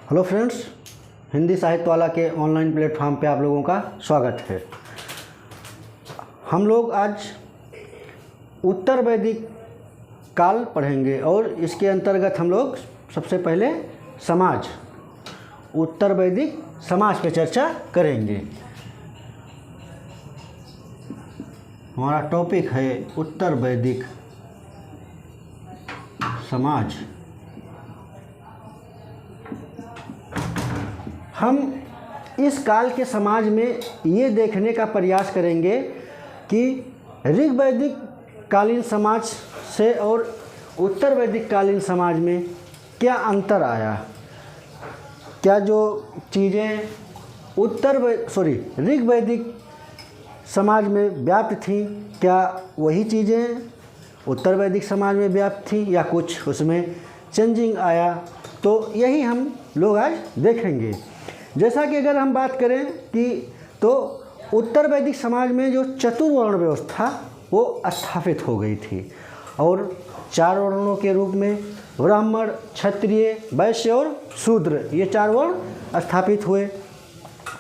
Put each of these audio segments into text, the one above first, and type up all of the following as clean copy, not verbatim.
Hello friends, Hindi साहित्य वाला के ऑनलाइन प्लेटफॉर्म पे आप लोगों का स्वागत है। हम लोग आज उत्तर वैदिक काल पढ़ेंगे और इसके अंतर्गत हम लोग सबसे पहले समाज, उत्तर वैदिक समाज पे चर्चा करेंगे। हमारा टॉपिक है उत्तर वैदिक समाज। हम इस काल के समाज में ये देखने का प्रयास करेंगे कि ऋग वैदिक कालीन समाज से और उत्तर वैदिक कालीन समाज में क्या अंतर आया, क्या जो चीज़ें ऋग वैदिक समाज में व्याप्त थी, क्या वही चीज़ें उत्तर वैदिक समाज में व्याप्त थी या कुछ उसमें चेंजिंग आया। तो यही हम लोग आज देखेंगे। जैसा कि अगर हम बात करें कि तो उत्तर वैदिक समाज में जो चतुर्वर्ण व्यवस्था वो स्थापित हो गई थी और 4 वर्णों के रूप में ब्राह्मण, क्षत्रिय, वैश्य और शूद्र, ये 4 वर्ण स्थापित हुए।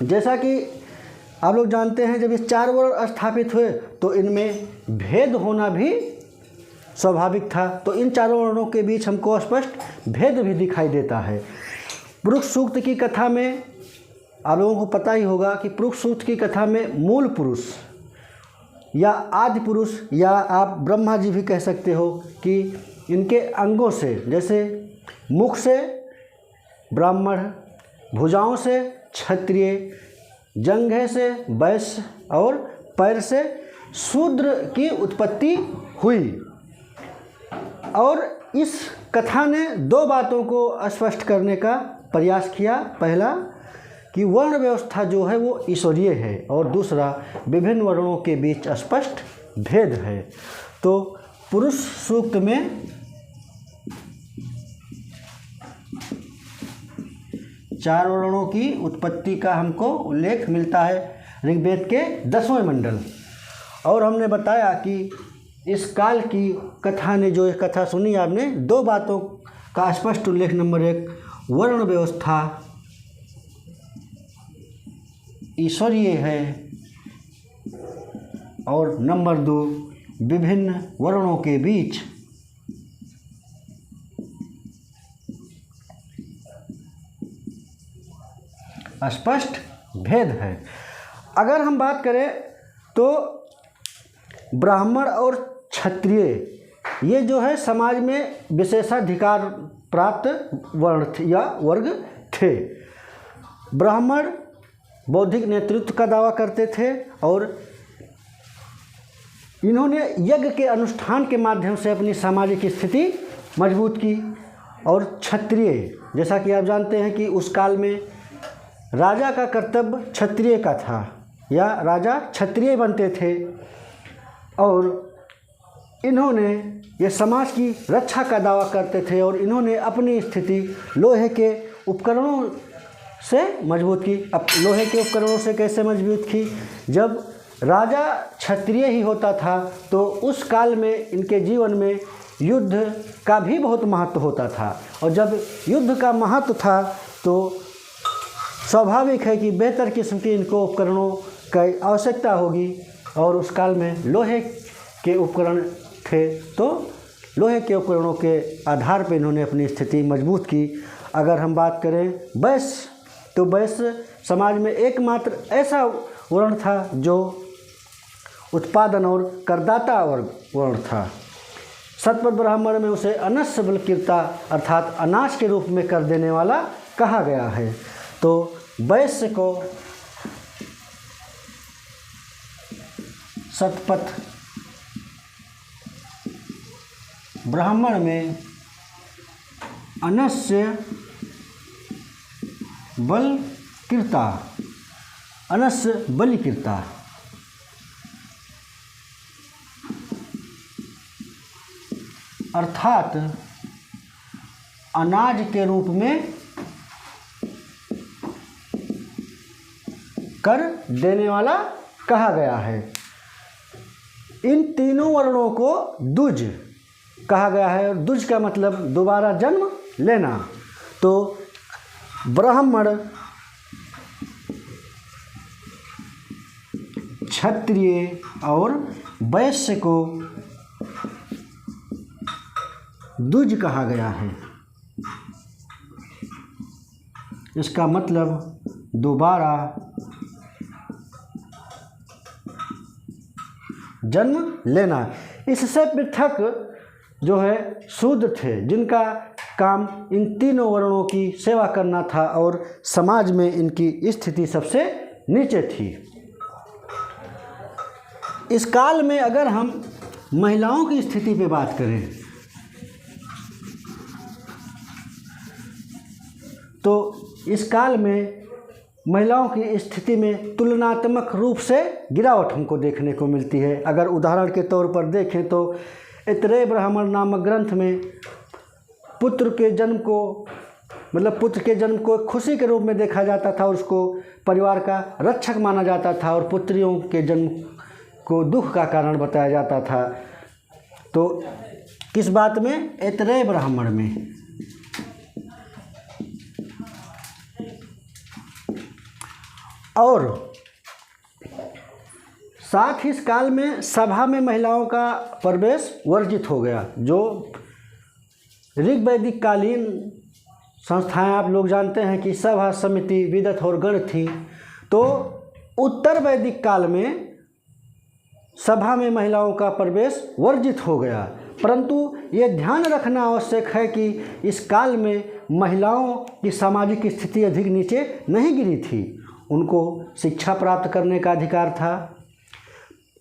जैसा कि आप लोग जानते हैं, जब ये 4 वर्ण स्थापित हुए तो इनमें भेद होना भी स्वाभाविक था। तो इन 4 वर्णों के बीच हमको स्पष्ट भेद भी दिखाई देता है। पुरुष सूक्त की कथा में आप लोगों को पता ही होगा कि पुरुष सूक्त की कथा में मूल पुरुष या आदि पुरुष या आप ब्रह्मा जी भी कह सकते हो कि इनके अंगों से, जैसे मुख से ब्राह्मण, भुजाओं से क्षत्रिय, जंघे से वैश्य और पैर से शूद्र की उत्पत्ति हुई। और इस कथा ने 2 बातों को स्पष्ट करने का प्रयास किया। पहला कि वर्ण व्यवस्था जो है वो ईश्वरीय है और दूसरा विभिन्न वर्णों के बीच स्पष्ट भेद है। तो पुरुष सूक्त में 4 वर्णों की उत्पत्ति का हमको उल्लेख मिलता है ऋग्वेद के 10वें मंडल। और हमने बताया कि इस काल की कथा ने, जो एक कथा सुनी आपने, 2 बातों का स्पष्ट उल्लेख। नंबर 1 वर्ण व्यवस्था ईश्वरीय है और नंबर 2 विभिन्न वर्णों के बीच स्पष्ट भेद है। अगर हम बात करें तो ब्राह्मण और क्षत्रिय ये जो है समाज में विशेषाधिकार प्राप्त वर्ण या वर्ग थे। ब्राह्मण बौद्धिक नेतृत्व का दावा करते थे और इन्होंने यज्ञ के अनुष्ठान के माध्यम से अपनी सामाजिक स्थिति मजबूत की। और क्षत्रिय, जैसा कि आप जानते हैं कि उस काल में राजा का कर्तव्य क्षत्रिय का था या राजा क्षत्रिय बनते थे और इन्होंने ये समाज की रक्षा का दावा करते थे और इन्होंने अपनी स्थिति लोहे के उपकरणों से मजबूत की। अब लोहे के उपकरणों से कैसे मजबूत की? जब राजा क्षत्रिय ही होता था तो उस काल में इनके जीवन में युद्ध का भी बहुत महत्व होता था और जब युद्ध का महत्व था तो स्वाभाविक है कि बेहतर किस्म के इनको उपकरणों की आवश्यकता होगी और उस काल में लोहे के उपकरण थे। तो लोहे के उपकरणों के आधार पर इन्होंने अपनी स्थिति मजबूत की। अगर हम बात करें वैश्य, तो वैश्य समाज में एकमात्र ऐसा वर्ण था जो उत्पादन और करदाता वर्ण था। सतपथ ब्राह्मण में उसे अनस्य बलकीर्ता अर्थात अनाज के रूप में कर देने वाला कहा गया है। तो वैश्य को सतपथ ब्राह्मण में अनस्य बलिकीर्ता अर्थात अनाज के रूप में कर देने वाला कहा गया है। इन तीनों वर्णों को द्विज कहा गया है और द्विज का मतलब दोबारा जन्म लेना। तो ब्राह्मण, क्षत्रिय और वैश्य को द्विज कहा गया है। इसका मतलब दोबारा जन्म लेना। इससे पृथक जो है शूद्र थे, जिनका काम इन तीनों वर्णों की सेवा करना था और समाज में इनकी स्थिति सबसे नीचे थी। इस काल में अगर हम महिलाओं की स्थिति पे बात करें तो इस काल में महिलाओं की स्थिति में तुलनात्मक रूप से गिरावट हमको देखने को मिलती है। अगर उदाहरण के तौर पर देखें तो ऐतरेय ब्राह्मण नामक ग्रंथ में पुत्र के जन्म को खुशी के रूप में देखा जाता था और उसको परिवार का रक्षक माना जाता था, और पुत्रियों के जन्म को दुख का कारण बताया जाता था। तो किस बात में? ऐतरेय ब्राह्मण में। और साथ ही इस काल में सभा में महिलाओं का प्रवेश वर्जित हो गया। जो ऋग वैदिक कालीन संस्थाएं आप लोग जानते हैं कि सभा, समिति, विदत और गण थी, तो उत्तर वैदिक काल में सभा में महिलाओं का प्रवेश वर्जित हो गया। परंतु ये ध्यान रखना आवश्यक है कि इस काल में महिलाओं की सामाजिक स्थिति अधिक नीचे नहीं गिरी थी। उनको शिक्षा प्राप्त करने का अधिकार था,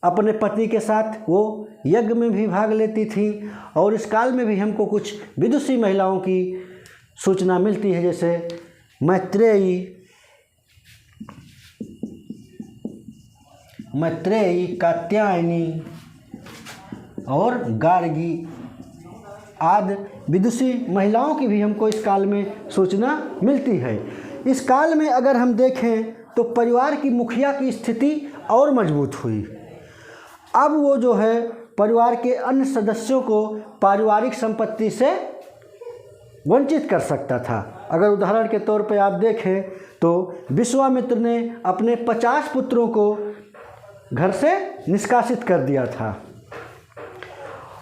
अपने पति के साथ वो यज्ञ में भी भाग लेती थी, और इस काल में भी हमको कुछ विदुषी महिलाओं की सूचना मिलती है, जैसे मैत्रेयी, कात्यायनी और गार्गी आदि विदुषी महिलाओं की भी हमको इस काल में सूचना मिलती है। इस काल में अगर हम देखें तो परिवार की मुखिया की स्थिति और मजबूत हुई। अब वो जो है परिवार के अन्य सदस्यों को पारिवारिक संपत्ति से वंचित कर सकता था। अगर उदाहरण के तौर पर आप देखें तो विश्वामित्र ने अपने 50 पुत्रों को घर से निष्कासित कर दिया था।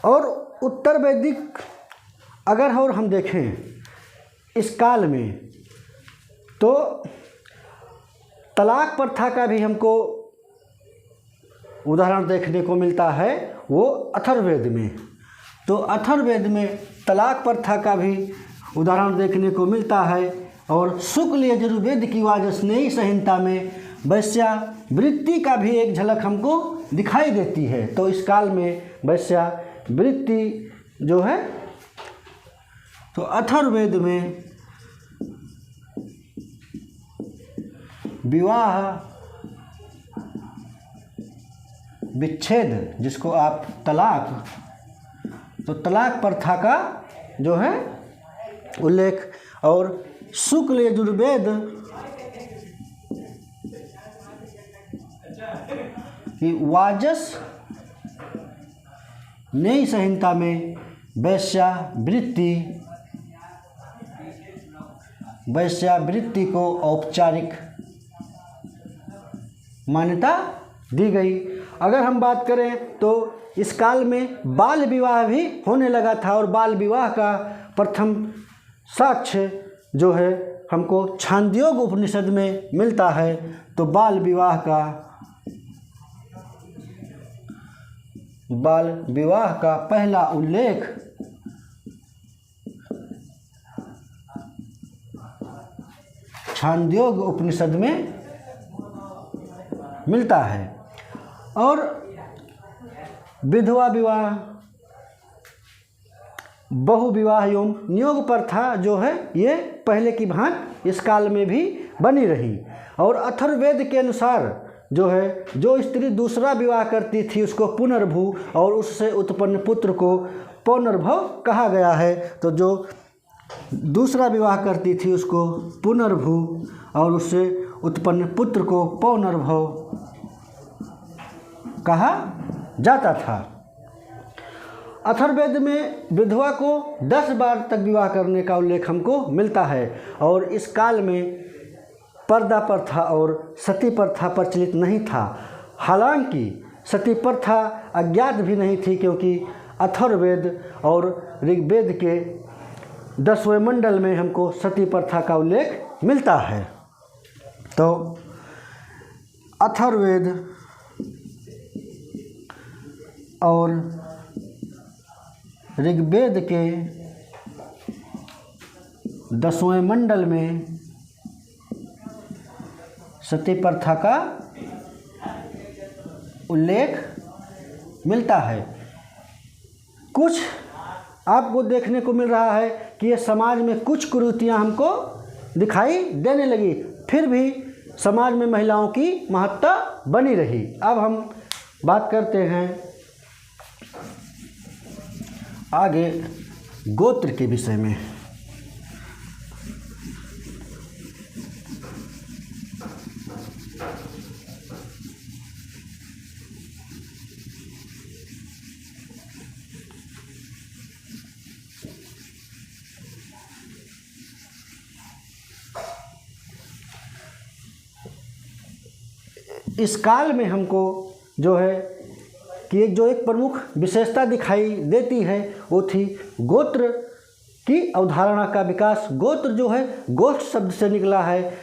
और उत्तर वैदिक अगर और हम देखें इस काल में तो तलाक प्रथा का भी हमको उदाहरण देखने को मिलता है, वो अथर्ववेद में। तो अथर्ववेद में तलाक प्रथा का भी उदाहरण देखने को मिलता है, और शुक्ल यजुर्वेद की वाजस्नेयी संहिता में वैश्यावृत्ति का भी एक झलक हमको दिखाई देती है। तो इस काल में वैश्यावृत्ति जो है, तो अथर्ववेद में विवाह विच्छेद, जिसको आप तलाक, तो तलाक प्रथा का जो है उल्लेख, और शुक्ल यजुर्वेद की वाजस्नेयी संहिता में वैश्यावृत्ति को औपचारिक मान्यता दी गई। अगर हम बात करें तो इस काल में बाल विवाह भी होने लगा था, और बाल विवाह का प्रथम साक्ष्य जो है हमको छांदोग्य उपनिषद में मिलता है। तो बाल विवाह का पहला उल्लेख छांदोग्य उपनिषद में मिलता है। और विधवा विवाह, बहु विवाह एवं नियोग प्रथा जो है ये पहले की भांति इस काल में भी बनी रही। और अथर्ववेद के अनुसार जो है, जो स्त्री दूसरा विवाह करती थी उसको पुनर्भू, और उससे उत्पन्न पुत्र को पौनर्भव कहा गया है। तो जो दूसरा विवाह करती थी उसको पुनर्भू, और उससे उत्पन्न पुत्र को पौनर्भव कहा जाता था। अथर्ववेद में विधवा को 10 बार तक विवाह करने का उल्लेख हमको मिलता है और इस काल में पर्दा प्रथा और सती प्रथा प्रचलित नहीं था। हालांकि सती प्रथा अज्ञात भी नहीं थी, क्योंकि अथर्ववेद और ऋग्वेद के 10वें मंडल में हमको सती प्रथा का उल्लेख मिलता है। तो अथर्ववेद और ऋग्वेद के 10वें मंडल में सती प्रथा का उल्लेख मिलता है। कुछ आपको देखने को मिल रहा है कि ये समाज में कुछ कुरीतियाँ हमको दिखाई देने लगी, फिर भी समाज में महिलाओं की महत्ता बनी रही। अब हम बात करते हैं आगे गोत्र के विषय में। इस काल में हमको जो है कि एक प्रमुख विशेषता दिखाई देती है वो थी गोत्र की अवधारणा का विकास। गोत्र जो है गोष्ठ शब्द से निकला है।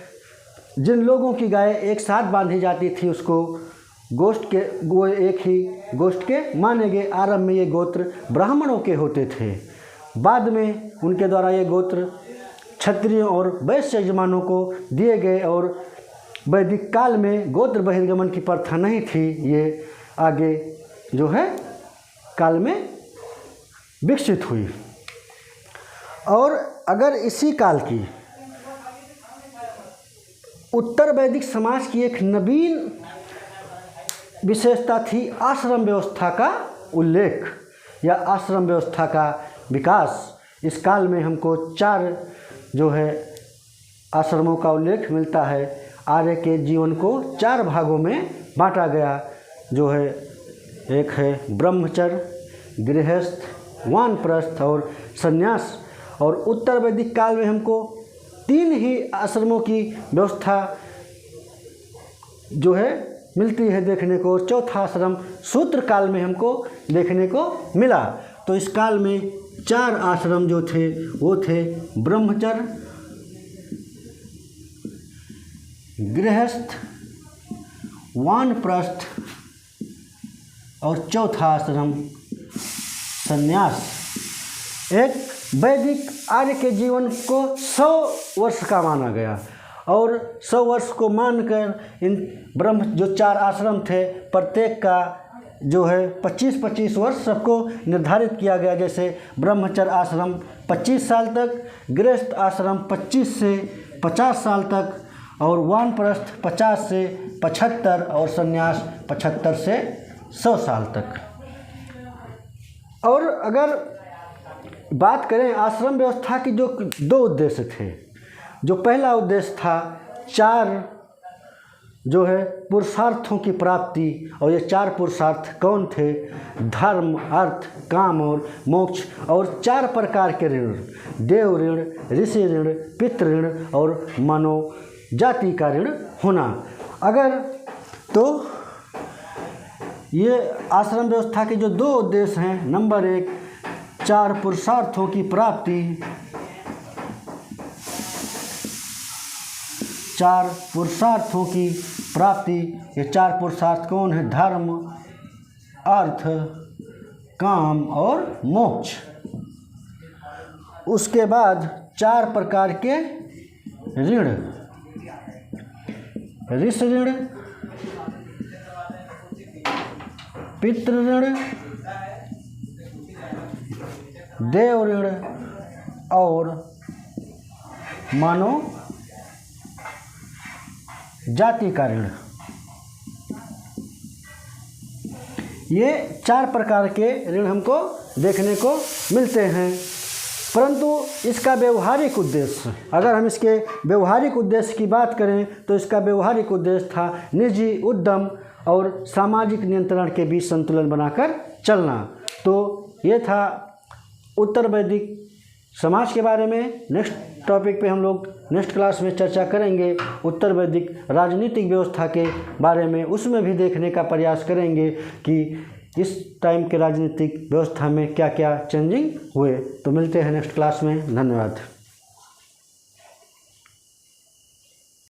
जिन लोगों की गाय एक साथ बांधी जाती थी उसको गोष्ठ के, वो एक ही गोष्ठ के माने गए। आरंभ में ये गोत्र ब्राह्मणों के होते थे, बाद में उनके द्वारा ये गोत्र क्षत्रियों और वैश्य यजमानों को दिए गए और वैदिक काल में गोत्र बहिर्गमन की प्रथा नहीं थी। ये आगे जो है काल में विकसित हुई। और अगर इसी काल की उत्तर वैदिक समाज की एक नवीन विशेषता थी आश्रम व्यवस्था का उल्लेख या आश्रम व्यवस्था का विकास। इस काल में हमको 4 जो है आश्रमों का उल्लेख मिलता है। आर्य के जीवन को 4 भागों में बांटा गया, जो है एक है ब्रह्मचर्य, गृहस्थ, वानप्रस्थ और संन्यास। और उत्तर वैदिक काल में हमको 3 ही आश्रमों की व्यवस्था जो है मिलती है देखने को। चौथा आश्रम शूद्र काल में हमको देखने को मिला। तो इस काल में 4 आश्रम जो थे वो थे ब्रह्मचर्य, गृहस्थ, वानप्रस्थ और चौथा आश्रम संन्यास। एक वैदिक आर्य के जीवन को 100 वर्ष का माना गया और 100 वर्ष को मानकर इन ब्रह्म जो 4 आश्रम थे प्रत्येक का जो है 25-25 वर्ष सबको निर्धारित किया गया। जैसे ब्रह्मचर्य आश्रम 25 साल तक, गृहस्थ आश्रम 25 से 50 साल तक और वानप्रस्थ 50 से 75 और संन्यास 75 से 100 साल तक। और अगर बात करें आश्रम व्यवस्था की जो 2 उद्देश्य थे। जो पहला उद्देश्य था 4 जो है पुरुषार्थों की प्राप्ति। और ये 4 पुरुषार्थ कौन थे? धर्म, अर्थ, काम और मोक्ष। और 4 प्रकार के ऋण, देव ऋण, ऋषि ऋण, पितृ ऋण और मानव जाति का ऋण होना। अगर तो ये आश्रम व्यवस्था के जो 2 उद्देश्य हैं, नंबर 1 4 पुरुषार्थों की प्राप्ति, 4 पुरुषार्थों की प्राप्ति। ये 4 पुरुषार्थ कौन है? धर्म, अर्थ, काम और मोक्ष। उसके बाद 4 प्रकार के ऋण, ऋषि ऋण, पितृ ऋण, देव ऋण और मानव जाति का ऋण। ये 4 प्रकार के ऋण हमको देखने को मिलते हैं। परंतु इसका व्यवहारिक उद्देश्य, अगर हम इसके व्यवहारिक उद्देश्य की बात करें तो इसका व्यवहारिक उद्देश्य था निजी उद्यम और सामाजिक नियंत्रण के बीच संतुलन बनाकर चलना। तो ये था उत्तर वैदिक समाज के बारे में। नेक्स्ट टॉपिक पे हम लोग नेक्स्ट क्लास में चर्चा करेंगे उत्तर वैदिक राजनीतिक व्यवस्था के बारे में। उसमें भी देखने का प्रयास करेंगे कि इस टाइम के राजनीतिक व्यवस्था में क्या क्या चेंजिंग हुए। तो मिलते हैं नेक्स्ट क्लास में। धन्यवाद।